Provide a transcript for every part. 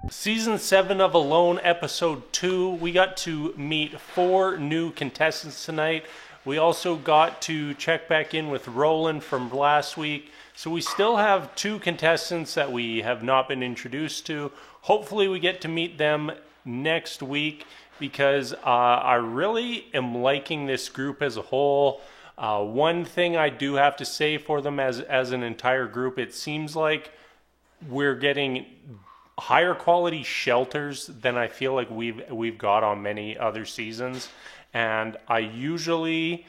Season 7 of Alone, Episode 2. We got to meet 4 new contestants tonight. We also got to check back in with Roland from last week. So we still have 2 contestants that we have not been introduced to. Hopefully we get to meet them next week because I really am liking this group as a whole. One thing I do have to say for them as an entire group, it seems like we're getting higher quality shelters than I feel like we've got on many other seasons. And I usually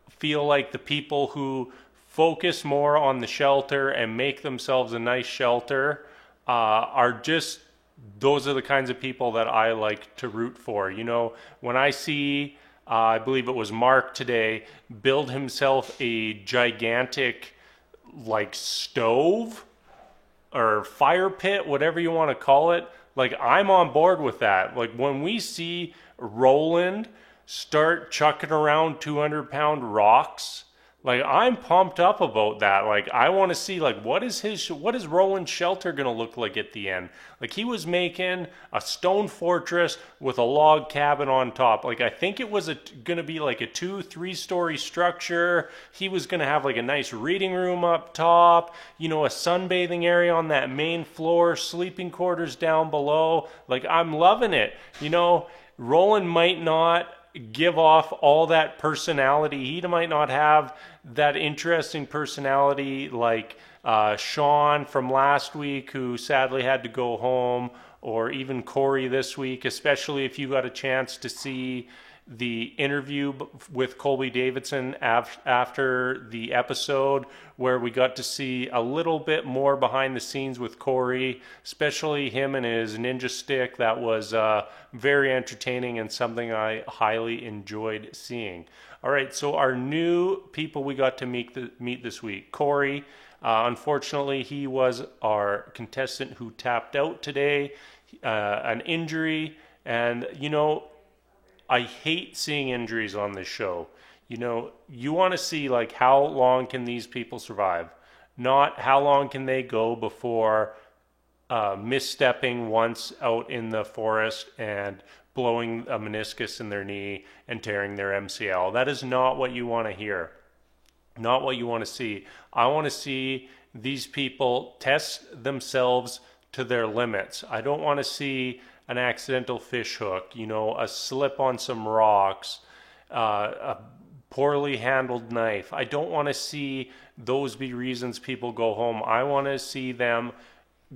feel like the people who focus more on the shelter and make themselves a nice shelter those are the kinds of people that I like to root for. You know, when I see, I believe it was Mark today, build himself a gigantic like stove or fire pit, whatever you want to call it, like I'm on board with that. Like when we see Roland start chucking around 200-pound rocks, like I'm pumped up about that. Like I want to see like what is Roland's shelter going to look like at the end? Like he was making a stone fortress with a log cabin on top. Like I think it was going to be like a 2-3 story structure. He was going to have like a nice reading room up top, you know, a sunbathing area on that main floor, sleeping quarters down below. Like I'm loving it. You know, Roland might not give off all that personality. He might not have that interesting personality like Sean from last week, who sadly had to go home, or even Corey this week, especially if you got a chance to see the interview with Colby Davidson after the episode, where we got to see a little bit more behind the scenes with Corey, especially him and his ninja stick. That was very entertaining and something I highly enjoyed seeing. All right, so our new people we got to meet this week. Corey, unfortunately, he was our contestant who tapped out today, an injury, and you know, I hate seeing injuries on this show. You know, you want to see like how long can these people survive, not how long can they go before misstepping once out in the forest and blowing a meniscus in their knee and tearing their MCL. That is not what you want to hear. Not what you want to see. I want to see these people test themselves to their limits. I don't want to see an accidental fish hook, you know, a slip on some rocks, a poorly handled knife. I don't want to see those be reasons people go home. I want to see them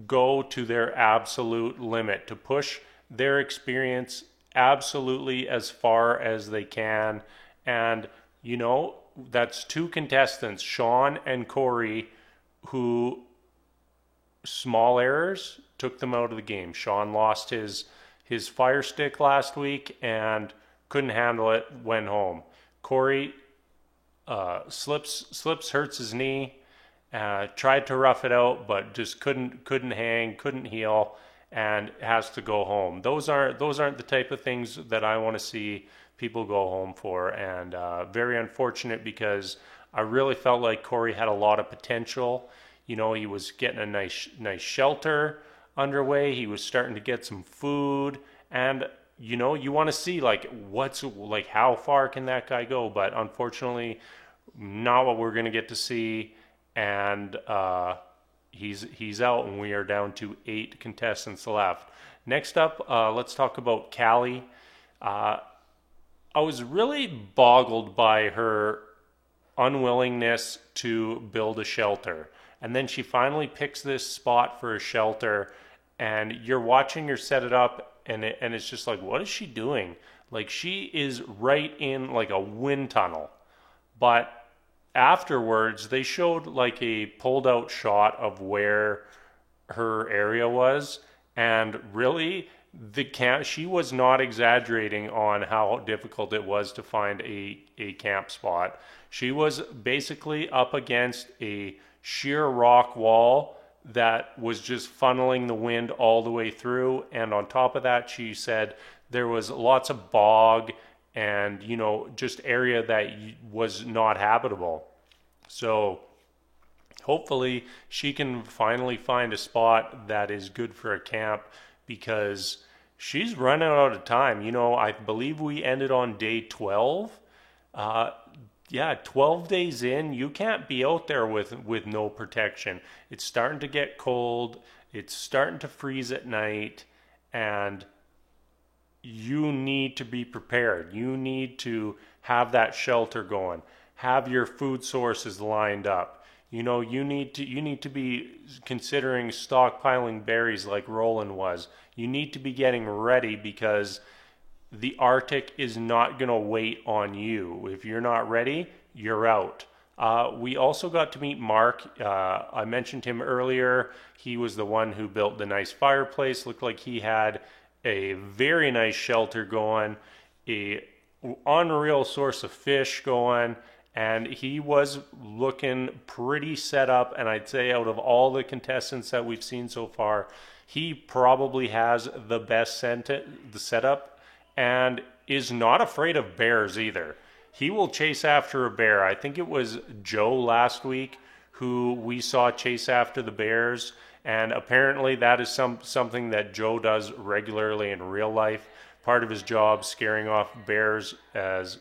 go to their absolute limit, to push their experience absolutely as far as they can. And, you know, that's 2 contestants, Sean and Corey, who small errors took them out of the game. Sean lost his fire stick last week and couldn't handle it, went home. Corey slips, hurts his knee, tried to rough it out, but just couldn't hang, couldn't heal, and has to go home. Those aren't the type of things that I want to see people go home for, and very unfortunate because I really felt like Corey had a lot of potential. You know, he was getting a nice shelter underway. He was starting to get some food, and you know, you want to see like how far can that guy go? But unfortunately, not what we're going to get to see. And he's out, and we are down to 8 contestants left. Next up, let's talk about Callie. I was really boggled by her unwillingness to build a shelter. And then she finally picks this spot for a shelter, and you're watching her set it up, and it's just like, what is she doing? Like, she is right in like a wind tunnel. But afterwards, they showed like a pulled out shot of where her area was, and really she was not exaggerating on how difficult it was to find a camp spot. She was basically up against a sheer rock wall that was just funneling the wind all the way through, and on top of that, she said there was lots of bog and, you know, just area that was not habitable. So hopefully she can finally find a spot that is good for a camp, because she's running out of time. You know, I believe we ended on day 12. Uh, yeah, 12 days in, you can't be out there with no protection. It's starting to get cold. It's starting to freeze at night, and you need to be prepared. You need to have that shelter going. Have your food sources lined up. You know, you need to be considering stockpiling berries like Roland was. You need to be getting ready because the Arctic is not going to wait on you. If you're not ready, you're out. We also got to meet Mark. I mentioned him earlier. He was the one who built the nice fireplace. Looked like he had a very nice shelter going, a unreal source of fish going, and he was looking pretty set up. And I'd say out of all the contestants that we've seen so far, he probably has the best the setup, and is not afraid of bears either. He will chase after a bear. I think it was Joe last week who we saw chase after the bears, and apparently that is something that Joe does regularly in real life. Part of his job, scaring off bears as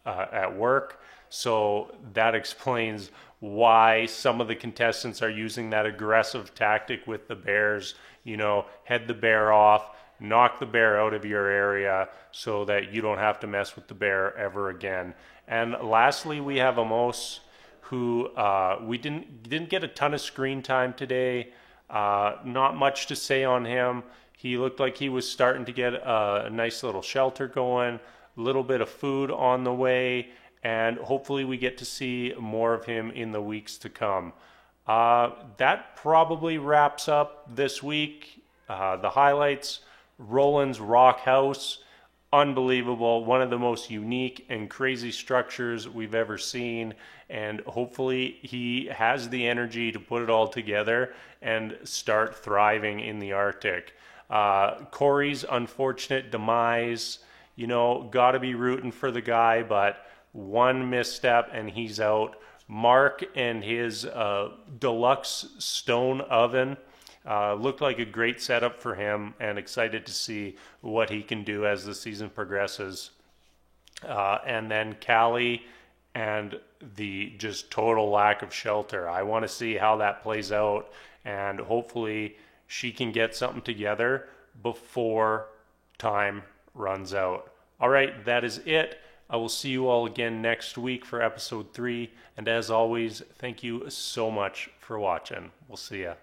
at work. So that explains why some of the contestants are using that aggressive tactic with the bears. You know, head the bear off, knock the bear out of your area so that you don't have to mess with the bear ever again. And lastly, we have Amos, who we didn't get a ton of screen time today. Not much to say on him. He looked like he was starting to get a nice little shelter going, a little bit of food on the way, and hopefully we get to see more of him in the weeks to come. That probably wraps up this week. The highlights: Roland's Rock House, unbelievable, one of the most unique and crazy structures we've ever seen, and hopefully he has the energy to put it all together and start thriving in the Arctic. Corey's unfortunate demise, you know, gotta be rooting for the guy, but one misstep and he's out. Mark and his deluxe stone oven looked like a great setup for him, and excited to see what he can do as the season progresses. And then Callie and the just total lack of shelter. I want to see how that plays out, and hopefully she can get something together before time runs out. All right, that is it. I will see you all again next week for episode 3. And as always, thank you so much for watching. We'll see ya.